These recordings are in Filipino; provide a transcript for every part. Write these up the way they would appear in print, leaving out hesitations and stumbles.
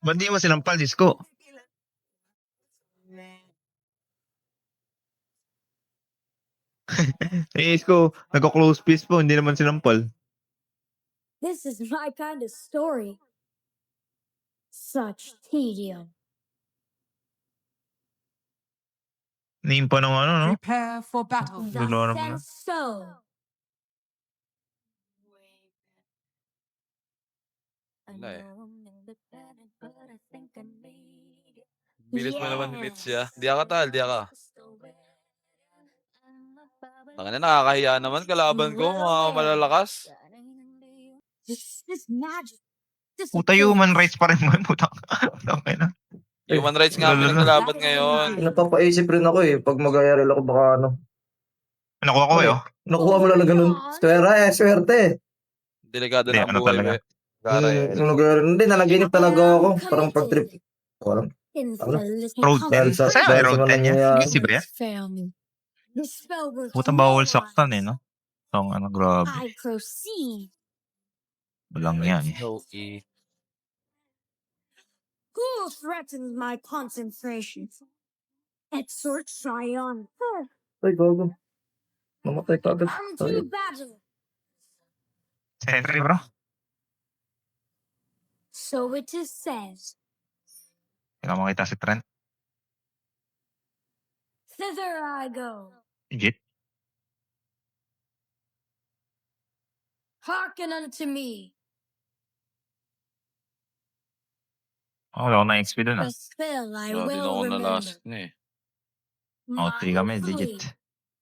Ba't di mo sinampal, Diyos ko? Diyos ko, nagko-close fist po, hindi naman sinampal. This is my kind of story. Such tedium. Name pa ng ano, no? Prepare for battle. Thus Lolo and naman. so. Wala eh. But I think I made it. Bilis mo naman hit siya. Di ka tal, di ka. Tangina, nakakahiya naman kalaban ko, mga malalakas. This magic. Puta, human rights pa rin mo. Puta. Okay na. Human rights nga Lalo na. pinaglalaban ngayon. Napapaisip rin ako eh, pag mag-IRL ako baka ano. Nakuha ko eh, oh. Nakuha mo lang na ganun. Swerte. Delikado Hindi, na ang ano buhay. talaga? Nung nag-IRL, hindi, nanaginip talaga ako. Parang pag-trip. Walang. Road Dahil ten. sa, Sa'yo dahil may road sa mga 10 niya? nangyayari. Easy ba yan? Puta, bawal saktan eh, no? So, ano, grabe. I proceed. Walang yan. So, E. Who threatens my concentration? Exort Tryon. Ay, gago. Mamatay ka agad. Come to battle. Sentry, bro. So it is said. Hindi ka makita si Trent. Thither I go. Legit. Hearken unto me. Wala ko na XP dun, ah. The spell I Wala din will ako na remember. last na eh. Outri kami, legit.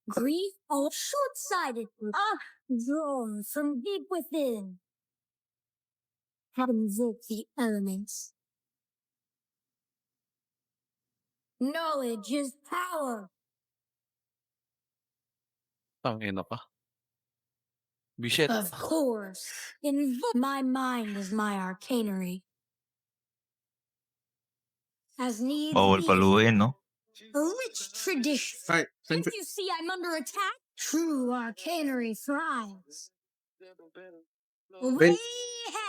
Grief all short-sighted. Drawn from deep within. Have invoked the elements. Knowledge is power. Tangina ka. Bisit. Of course. My mind is my arcanery. As needs Bawal be. paluin, no? A rich tradition. Can't you see I'm under attack? True arcanery thrives. Way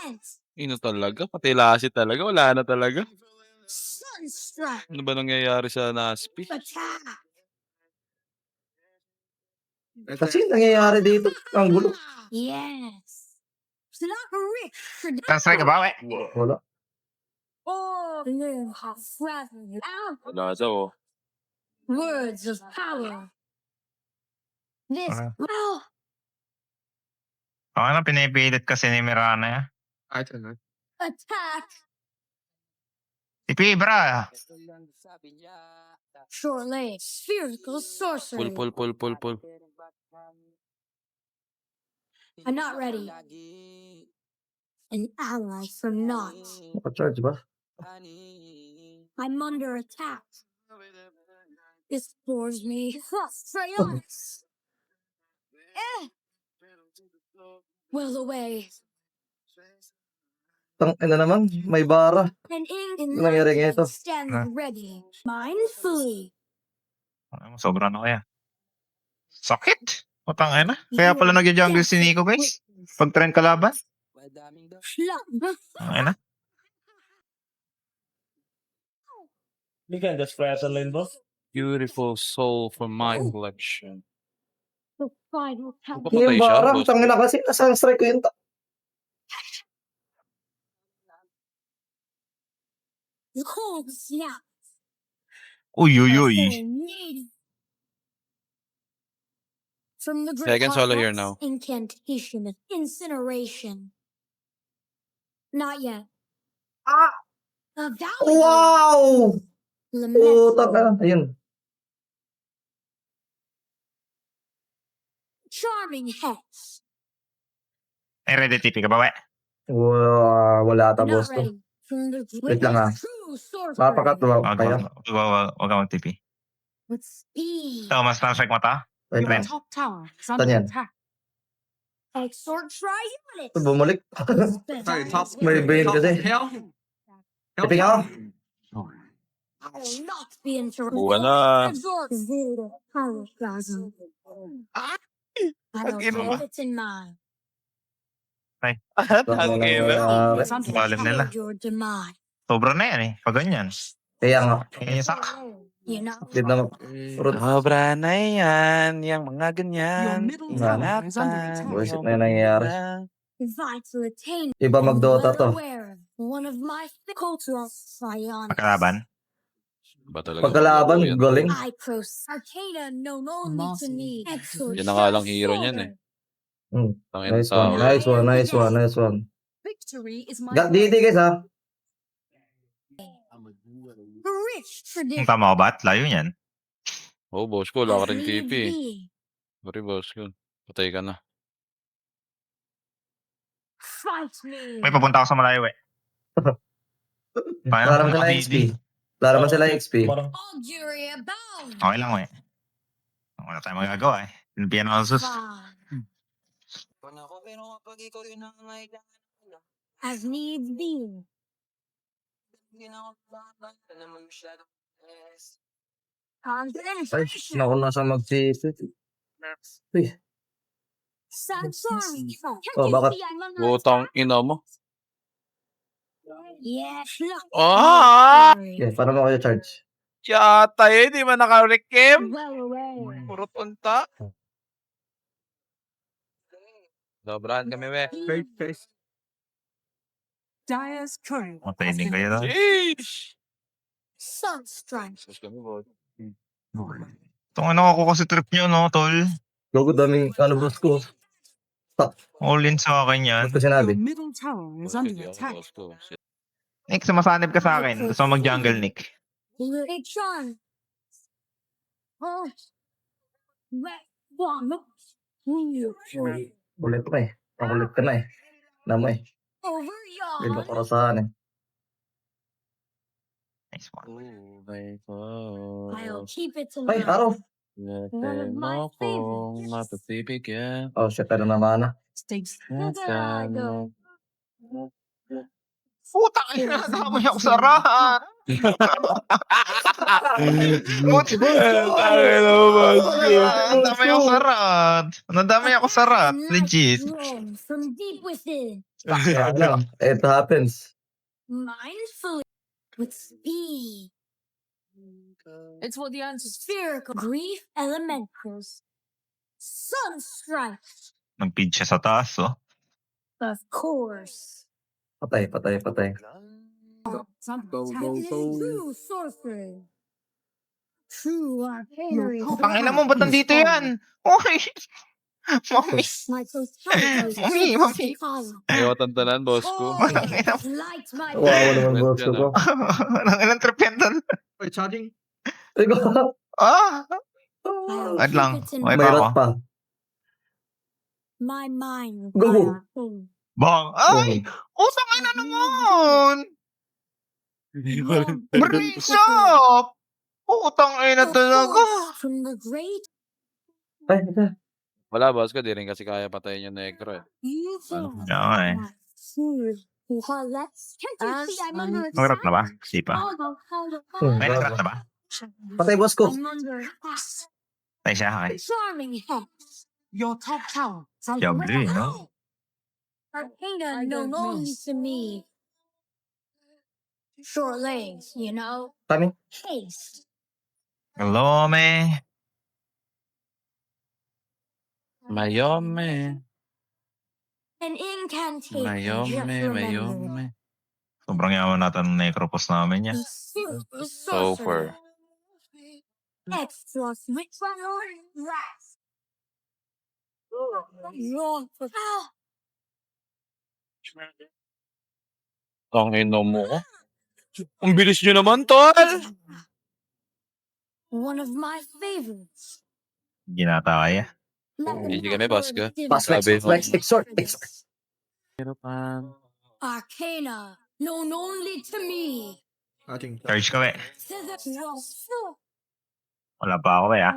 hence. Ino talaga? Pati lasit talaga? Wala na talaga? Sunstruck. Ano ba nangyayari sa Naspi? Attack. Kasi nangyayari dito, ang gulo. Yes. It's not a rich tradition. Transfer ka ba, we? Wala. Oh, live how frazzled out. Wala daw. Words of power. This. Okay. Oh, Ano, pinipilit kasi ni Mirana, ya? attack. Tipi, bra. Short leg. Spherical sorcery. Pull. I'm not ready. An ally from naught. Naka-charge ba? I'm under attack. This bores me. Traians. Well away. Ina naman, may bara. An ink Ano nangyari ngayon ito? stands Huh? ready. Mindfully. Sobra na kaya. Sakit. Putang ina. Kaya pala nag-jungle si Nico, guys. Pag trend kalaban. Ang ina. You can just press a limbo. Beautiful soul from my collection. The final count. Papatay Yung siya, bara, boss. tangina kasi, nasa-strike ko yun. The cold snap. Uy. From the Yeah, I can solo here Heart's now. incantation of incineration. Not yet. A valley. Wow! Putang ina. Ayun. Charming hex. Ay, ready TP ka ba, we? Wala ata, Not boss to. ready. From the Wait lang, ah. true sorcery. Mapakatwa Wag kaya. ka mag-TP. With speed. Ito, mas transfer mo ta? Wait lang. Top tower is Saan under yan? attack. Exort try units. Bumalik. May brain kasi. Tiping ako. I will not be interrupted. Buwan na. Exort Zeta Pyroclasm. I'll Ang ina keep mo. it in mind. Ang ina. Lalim nila. Hold your demise. Sobra na yan eh. Pag ganyan. Kaya nga. Yan yung sak. You know, Di na Rod. Sobra na yan. Yung mga ganyan. Wala. Ingatan. Bullshit na yung nangyayari. fight to attain. Iba mag-Dota to. One of my cultural psionics. Pagkalaban. Ba talaga? Pagkalaban, Yan. galing. I cross Arcana known only to me. Yan na nga lang hero niyan eh. Tangin Nice tao. one, nice one, nice one, nice one. Victory is my Di guys ha. rich Kung tradition. tama ko ba? At layo niyan. Oh, boss ko. Wala ka rin As TP. leads me. Sorry, boss ko. Patay ka na. Fight me. May papunta ako sa malayo eh. Wala naman sila XP. Wala naman sila XP. Parang Augury abound. Okay lang eh. Wala tayong magagawa eh. Pinapiyan ako sus. As needs be. Ay, naku na siya mag-sisip. Uy, Samsung. Oh, bakit? Butang ina mo. Yes. Ah! okay, paano mo kayo charge? Tiyata eh. Di ba naka-rekem? Well away. Puro punta. Sobrahan kami, we. Dyer's current. Matay din kayo doon. Sheesh! Sunstrike. Sus kami, boss. Itong ano ako kasi trip nyo no, tol. Gogo daming ano bros ko. All in sa akin yan. Ba't ko sinabi? Your middle tower is under attack. Boss ko. Shit. Nick, sumasanib ka sa akin. Gusto mo mag-jungle, Nick. John. Oh. Ulit pa eh. Pakulit ka na eh. Alam mo eh. Over Iba yawn. karasahan eh. Nice one. Oh my God. I'll keep it to Ay, myself. araw. Natin mo kong mapapibigyan. Oh shit, ano naman ah. Stakes. I go. Putang ina, damay ako sa rat. Nadamay ako sa rat. Nadamay ako sa rat. Legit. Drawn from deep within. Ano? It happens. Mindfully. With speed. It's what the answers. Spherical. Grief elementals. Sunstrike. Nag-feed siya sa taas, oh. Of course. Patay, patay, patay. True sorcery. True arcane. Tangina mo, ba't nandito yan? Okay. Mami. My totality. Mami. Ayaw tantanan, boss ko. Light my Wow, naman bros ko. Nang ilang trip yan doon. Ay, go. Ah! I'll Wait lang. keep it in Okay May pa ako. rat pa. my mind. Go. Bang! Ay! Utang ina naman! Brace up! Utang ina talaga! From the great Ay, ito. Wala, boss ko. Di rin kasi kaya patayin yung negro eh. evil. Kaya nga eh. Can't you see I'm under Nagrap na ba? Di pa. May Hmm. nagrap na ba? Patay boss ko. I'm under attack. Tay siya, okay. Charming hex. Your top tower. Diablo eh, no? Arcana known only to me. Short legs, you know. Kami. Haste. Hello, me. Mayome. An incantation. Mayome, just remember. mayome. Sobrang yaman natin ng necropos namin yan. So far. Extra switch rats. Ang ino mo ko. Ang bilis nyo naman, tol! One of my favorites. Ginata kaya. Hindi kami, Basca. Pass, flex, Sabi mo. flex, exhort, exhort. Arcana, known only to me. Charge ka, we. To Wala pa ako, we, ah.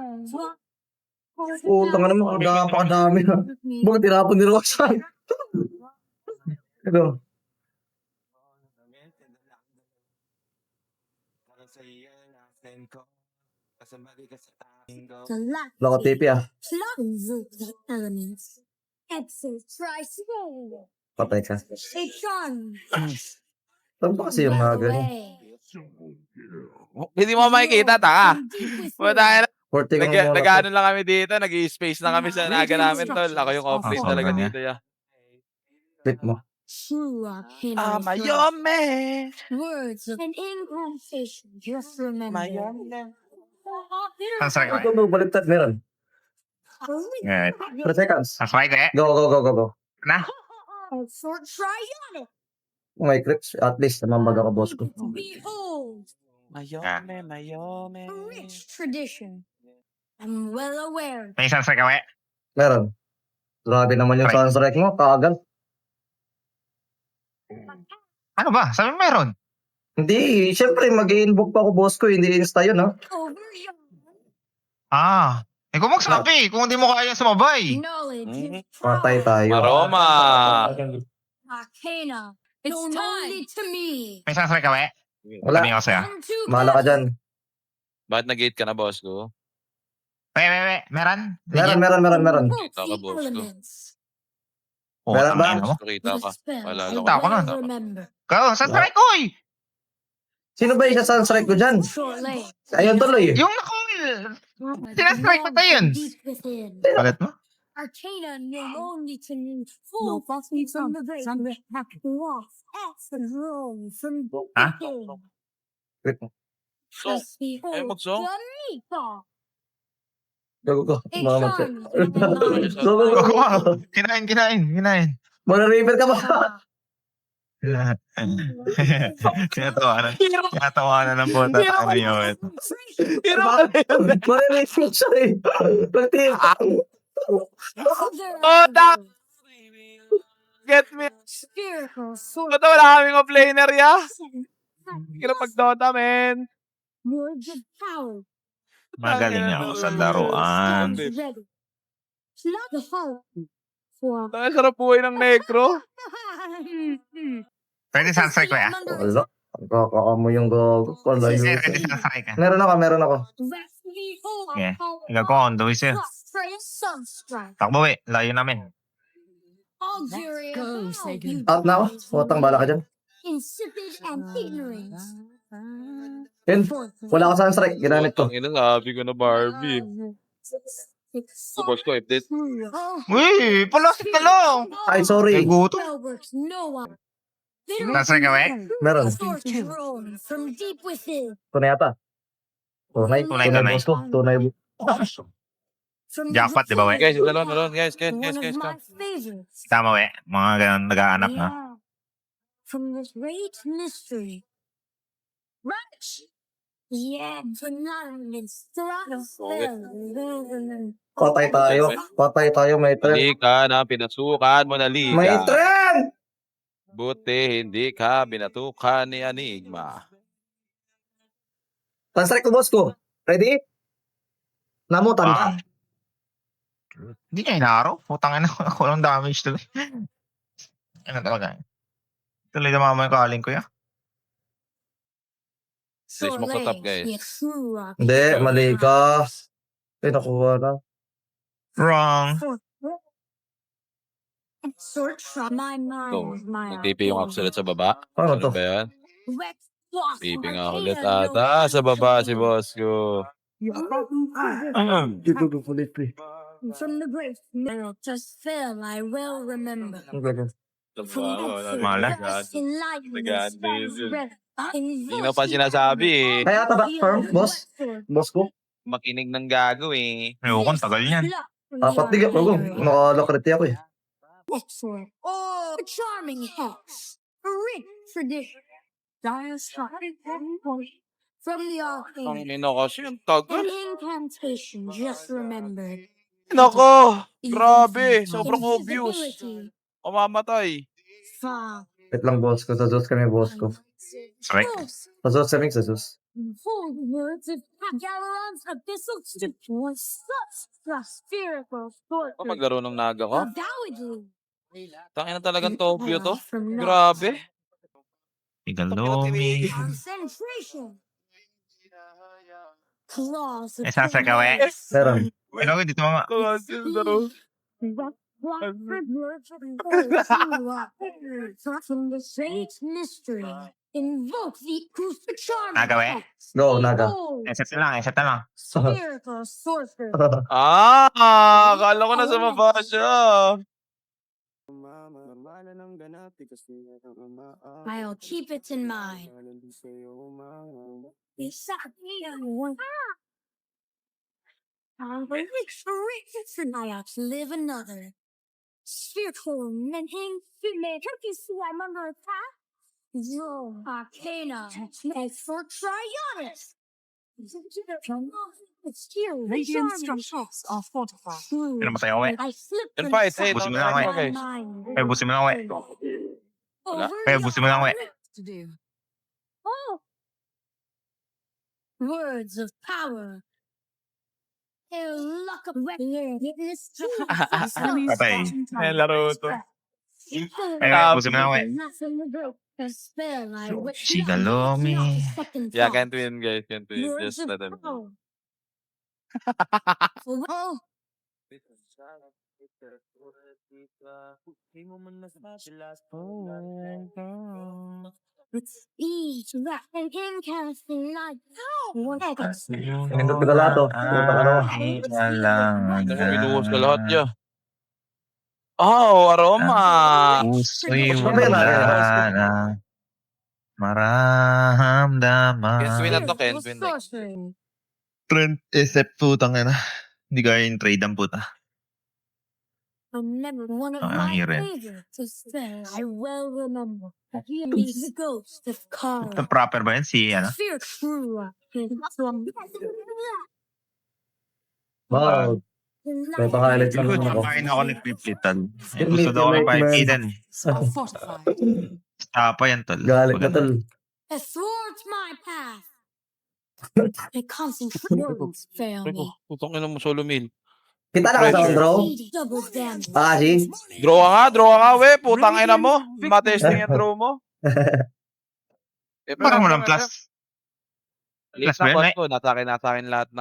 Utang na naman, napakadami na. Bakit tinapon ni Roxanne? Ito. The last Wala ko TP ah. invoke the elements. Exit trisol. Patay ka. A charm. Saan ba kasi yung mga ganun? Hindi mo makikita, taka. Puta, 40 ka muna. nag-ano lang kami dito, nag-i-space na kami sa naga namin, tol. Ako yung off-lane Ah, talaga sobrang dito, ya. Clip mo. True arcane. Mayome! Words of an incantation. Just remember. Sunstrike ko Ito mo, baliktad meron. eh. 3 seconds. Sunstrike ko eh. Go, go, go, go, go. Na? For triumph. May crits. At least, namambag ako, boss ko. Behold, Mayome. a rich tradition. I'm well aware. May sunstrike ko eh. Meron. Grabe naman yung sunstrike mo. Kaagad. Ano ba? Sabi mo meron. Hindi. Siyempre, mag-i-invoke pa ako, boss ko. Hindi insta yun, ha? Over your Ah. Eh kung magsabi, kung hindi mo kaya sumabay. knowledge is Patay power. tayo. Maroma! Arcana. It's known only to me. May sunstrike ko eh. Wala. Sabi ko sa'yo. Come together. Mahala ka dyan. Bakit nag-gate ka na, boss ko? Meron? Meron. Invoke Kita ka, the boss ko. elements. Oh, Meron ba? tangina mo. Nakita ka. Spell Wala I lang Kita ko nun. well remember. Kaya, sunstrike ko eh. Sino ba yung sa sunstrike ko dyan? Short lane. Ayun tuloy. Yung sinastrike ko tayo yun. Deep within. Palit mo? Arcana known only to me. No, Full fuck me from some. the grave. Some happy. Lost as the throne from the Huh? king. Clip mo. So, Just behold ayaw mag-song? the meatball. Go, go, go. A Mga charm. Go, go, go. Wow. Kinain. Mga river ka ba? Tinatawanan ng puta. Ano yun? Mga river siya eh. Pag-tip. Oh, Get me! Spherical sword. Ba't wala kaming off-laner, ya? Kira pag-Dota, men. Words of power. Magaling ako sa laruan. Ready. Not the hope. For Nakasarap buhay ng necro. Pwede sunstrike ko ya? Wala. Kakakamo yung gago. Wala yun. Pwede sunstrike ka. Meron ako. Yeah. Ikaw ko, on the way sa'yo. Sunstrike. Takbo eh. Layo namin. Augury Go, of say you Out na ako. Putang bala ka dyan. insipid and ignorant. Yun. Wala ka sunstrike. Ginamit ko. Ang ina, sabi ko na Barbie. Boss ko, update. Uy, palasik na lang. Ay, sorry. Ay, gutom. Spell works no one. Sunstrike ka eh? Meron. Sword drawn from deep within. Tunay yata. Tunay. Tunay. Boss ko. Tunay. From Jackpot, di ba, we? Guys, dalawa. Guys. One of my favorites. Tama we. Mga ganun, nag-aanap na. Yeah. From this great mystery. Rush! Yeah, phenomenons. Patay tayo. May trend. Hindi ka na pinasukan mo na liga. May trend! Buti hindi ka binatukan ni Enigma. Sunstrike ko, boss ko. Ready? Namutan ka. Ah. Hindi niya inaro. Putang ina, ako lang damage tuloy. Ano talaga? Tuloy na mama yung kaling ko ya. Please mo top, guys. Hindi, mali ka. Ay, nakuha na. Wrong. Sword from my So, mind. My nag-TP yung absolute sa baba. Ano Ano to? ba yan? Wet TP nga ulit ata sa baba si boss ko. From the great middle just fell, I well remember. Mala. Hindi na pa sinasabi eh. Kaya ata ba, firm, boss? Boss ko? Makinig ng gago eh. Ayokon, tagal niyan. Apat di ka. Nakalakriti ako eh. Excellent. Oh, a charming hex. A rich tradition. Dire strike. From the Ang arcane. ina kasi An ang tagal. incantation just remembered. Nako! Grabe! Invisibility. Sobrang obvious. Mamamatay. Far. Wait lang, boss ko. Sa Zeus kami, boss ko. Strike. Sa Zeus kami, sa Zeus. Hold words of Galerons abyssal was such a spherical Ako sorcery. maglaro ng naga ko. Avowedly. Tangina talagang Tokyo to. From Grabe. Igalomi. concentration. claws of Esa sa kawe. Meron. Ikaw, dito mama. From the Sage's mystery, invoke the acoustic charm. Nagawe? Go, naga. Behold, Eset lang, eset lang. Spherical sorcerer. Akala ko nasa baba siya. I'll keep it in mind. I outlive another. Spiritual menhing female turkeys I'm under attack. Yo, Arcana, for Trionis. It's here. Radiant structures are fortified. Sino matay ako eh? I slip Yun pa, inside eh, busin mo tama lang, mo, eh. guys. Eh, busin mo lang, we. Wala. Eh, busin mo lang, we. To do. Oh. Words of power. They'll lock up this Patay. Eh, laro to. Eh, busin mo lang, we. Shigalomi. Yeah, can't win, guys. Can't win. Words Just of let them. power. Oh. With each that and incasting light. Pinindot ko na lahat, oh. Putang ano. Ano mo, inuhos na lahat niya. Oh, aroma. Puso'y Ano ba yan, wala na maramdaman. Can't win na to, can't win. Trent SF putang ina. Hindi kaya yung trade ang puta. Remember one of Ah, my here. favorites is that I well remember. He meets the ghost of Carl. Ito proper ba yan? Si ano? Fear true. Wow. May pa-highlight lang Good, ako. kakain ako ni Piplitan. Eh, gusto daw ako ng 5K din. Fortified. Tapa yan, tol. Galit na tol. Athwart my path. My constant words fail me. Putong ina mo, solo meal. Kita na ka sa draw? Double damage. Ah, si? Draw ka, we. Putang ina mo. Matesting yung draw mo. Parang mo ng plus. Late Plus na ba yun, boss ko. Nasa akin lahat ng